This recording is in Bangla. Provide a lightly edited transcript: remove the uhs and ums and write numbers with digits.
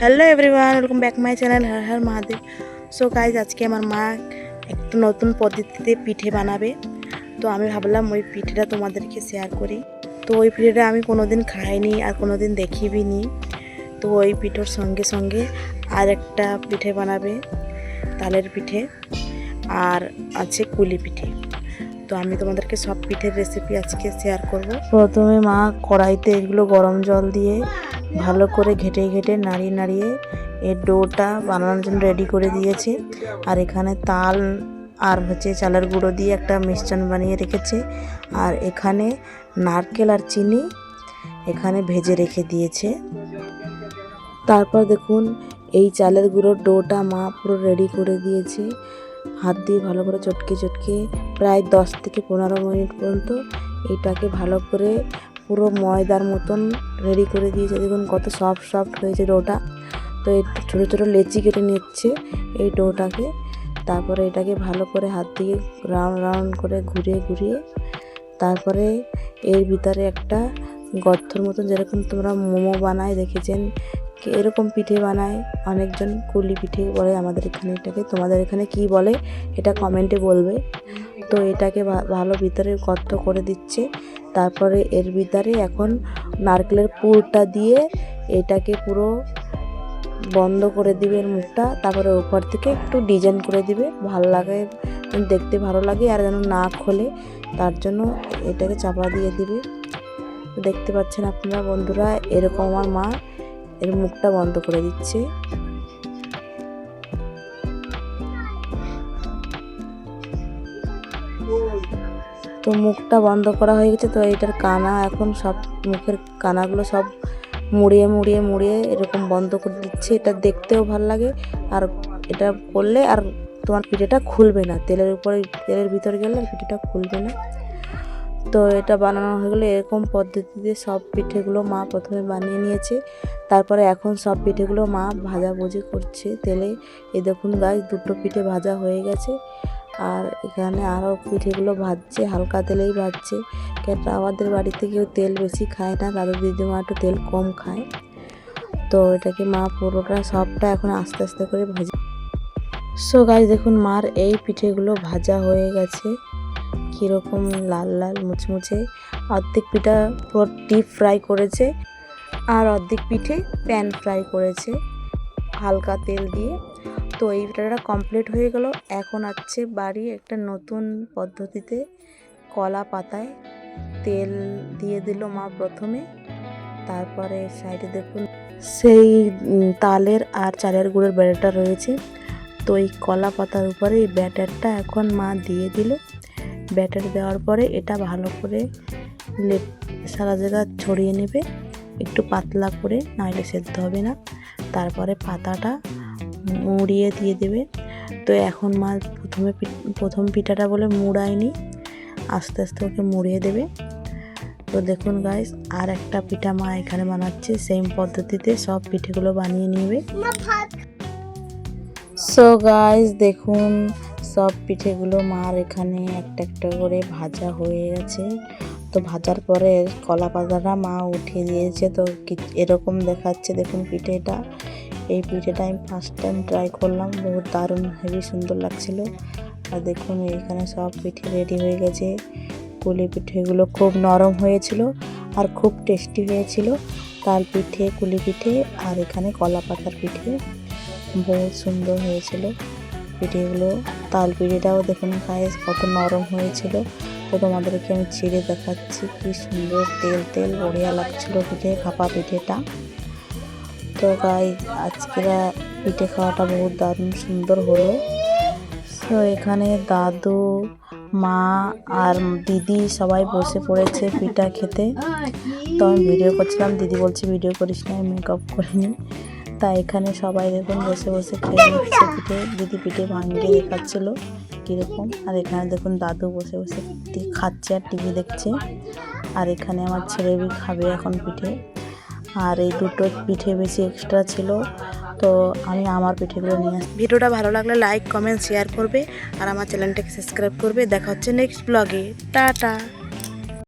Hello everyone, welcome back my channel Har Har Mahadev. So guys, আজকে আমার মা একটু নতুন পদ্ধতিতে পিঠে বানাবে। তো আমি ভাবলাম ওই পিঠেটা তোমাদেরকে শেয়ার করি। তো ওই পিঠেটা আমি কোনোদিন খাইনি আর কোনোদিন দেখিবি নি। তো ওই পিঠের সঙ্গে সঙ্গে আর একটা পিঠে বানাবে, তালের পিঠে, আর আছে কুলি পিঠে। তো আমি তোমাদেরকে সব পিঠের রেসিপি আজকে শেয়ার করব। প্রথমে মা কড়াইতে এগুলো গরম জল দিয়ে ভালো করে ঘেটে ঘেটে নাড়িয়ে নাড়িয়ে এর ডোটা বানানোর জন্য রেডি করে দিয়েছে। আর এখানে তাল আর চালের গুঁড়ো দিয়ে একটা মিশ্রণ বানিয়ে রেখেছে। আর এখানে নারকেল আর চিনি এখানে ভেজে রেখে দিয়েছে। তারপর দেখুন এই চালের গুঁড়োর ডোটা মা পুরো রেডি করে দিয়েছে। হাত দিয়ে ভালো করে চটকে চটকে প্রায় 10 থেকে 15 মিনিট পর্যন্ত এটাকে ভালো করে পুরো ময়দার মতন রেডি করে দিয়েছে। দেখুন কত সফট হয়েছে ডোটা। তো এই ছোটো ছোটো লেচি কেটে নিচ্ছে এই ডোটাকে। তারপরে এটাকে ভালো করে হাত দিয়ে রাউন্ড করে ঘুরিয়ে তারপরে এর ভিতরে একটা গর্তর মতন, যেরকম তোমরা মোমো বানায় দেখেছেন, এরকম পিঠে বানায় অনেকজন। কুলি পিঠে বলে আমাদের এখানে, এটাকে তোমাদের এখানে কি বলে এটা কমেন্টে বলবে। তো এটাকে ভালো ভিতরে গর্ত করে দিচ্ছে। তারপরে এর ভিতরে এখন নারকেলের পুরটা দিয়ে এটাকে পুরো বন্ধ করে দিবে এর মুখটা। তারপরে উপর থেকে একটু ডিজাইন করে দিবে, ভালো লাগে, দেখতে ভালো লাগে আর যেন না খোলে, তার জন্য এটাকে চাপা দিয়ে দিবে। দেখতে পাচ্ছেন আপনারা বন্ধুরা, এরকম আমার মা এর মুখটা বন্ধ করে দিচ্ছে। তো মুখটা বন্ধ করা হয়ে গেছে। তো এটার কানা এখন সব, মুখের কানাগুলো সব মুড়িয়ে এরকম বন্ধ করে দিচ্ছে। এটা দেখতেও ভালো লাগে আর এটা করলে আর তোমার পিঠেটা খুলবে না, তেলের ভিতরে গেলে পিঠেটা খুলবে না। তো এটা বানানো হয়ে গেলে এরকম পদ্ধতিতে সব পিঠেগুলো মা প্রথমে বানিয়ে নিয়েছে। তারপরে এখন সব পিঠেগুলো মা ভাজাভুজি করছে তেলে। এই দেখুন গাছ, দুটো পিঠে ভাজা হয়ে গেছে। আর এখানে আরও পিঠেগুলো ভাজছে, হালকা তেলেই ভাজছে। কেন আমাদের বাড়িতে কেউ তেল বেশি খায় না, দাদু দিদিমা একটু তেল কম খায়। তো এটাকে মা পুরোটা সবটা এখন আস্তে আস্তে করে ভাজে। সো গাছ দেখুন, মার এই পিঠেগুলো ভাজা হয়ে গেছে কীরকম লাল লাল মুচমুচে। অর্ধেক পিঠা পুরো ডিপ ফ্রাই করেছে আর অর্ধেক পিঠে প্যান ফ্রাই করেছে হালকা তেল দিয়ে। তো এই পিঠাটা কমপ্লিট হয়ে গেল। এখন আছে বাড়ি একটা নতুন পদ্ধতিতে কলা পাতায় তেল দিয়ে দিল মা প্রথমে। তারপরে সাইডে দেখুন সেই তালের আর চালের গুঁড়োর ব্যাটারটা রয়েছে। তো এই কলা পাতার উপরে এই ব্যাটারটা এখন মা দিয়ে দিল। ব্যাটার দেওয়ার পরে এটা ভালো করে সারা জায়গা ছড়িয়ে নেবে, একটু পাতলা করে, নাইলে সেদ্ধ হবে না। তারপরে পাতাটা মুড়িয়ে দিয়ে দেবে। তো এখন মা প্রথম পিঠাটা বলে মুড়ায়নি, আস্তে আস্তে ওকে মুড়িয়ে দেবে। তো দেখুন গাইস, আর একটা পিঠা মা এখানে বানাচ্ছে সেম পদ্ধতিতে, সব পিঠেগুলো বানিয়ে নেবে। সো গাইস দেখুন, সব পিঠেগুলো মার এখানে একটা একটা করে ভাজা হয়ে গেছে। তো ভাজার পরে কলা পাতাটা মা উঠিয়ে দিয়েছে। তো এরকম দেখাচ্ছে দেখুন পিঠেটা। এই পিঠেটা আমি ফার্স্ট টাইম ট্রাই করলাম, বহুত দারুণ হেভি সুন্দর লাগছিল। আর দেখুন এখানে সব পিঠে রেডি হয়ে গেছে। কুলি পিঠেগুলো খুব নরম হয়েছিল আর খুব টেস্টি হয়েছিল। তাল পিঠে, কুলি পিঠে আর এখানে কলা পাতার পিঠে বহুত সুন্দর হয়েছিল পিঠেগুলো। তাল পিঠেটাও দেখুন গাইস কত নরম হয়েছিল। তো তোমাদেরকে আমি ছিঁড়ে দেখাচ্ছি, কি সুন্দর তেল বড়িয়া লাগছিল পিঠে, ভাপা পিঠেটা। তো গাইস আজকের পিঠে খাওয়াটা বহুত দারুণ সুন্দর হলো। তো এখানে দাদু, মা আর দিদি সবাই বসে পড়েছে পিঠা খেতে। তো আমি ভিডিও করছিলাম, দিদি বলছে ভিডিও করিস না, মেকআপ করিনি। তাই এখানে সবাই দেখুন বসে বসে খেয়ে নিচ্ছে পিঠে। দিদি পিঠে ভাঙিয়ে দেখাচ্ছিল কীরকম। আর এখানে দেখুন দাদু বসে বসে খাচ্ছে আর টিভি দেখছে। আর এখানে আমার ছেলে খাবে এখন পিঠে। আর এই দুটো পিঠে বেশি এক্সট্রা ছিল, তো আমি আমার পিঠেগুলো নিয়ে আসি। ভিডিওটা ভালো লাগলে লাইক, কমেন্ট, শেয়ার করবে আর আমার চ্যানেলটাকে সাবস্ক্রাইব করবে। দেখা হচ্ছে নেক্সট ব্লগে। টাটা।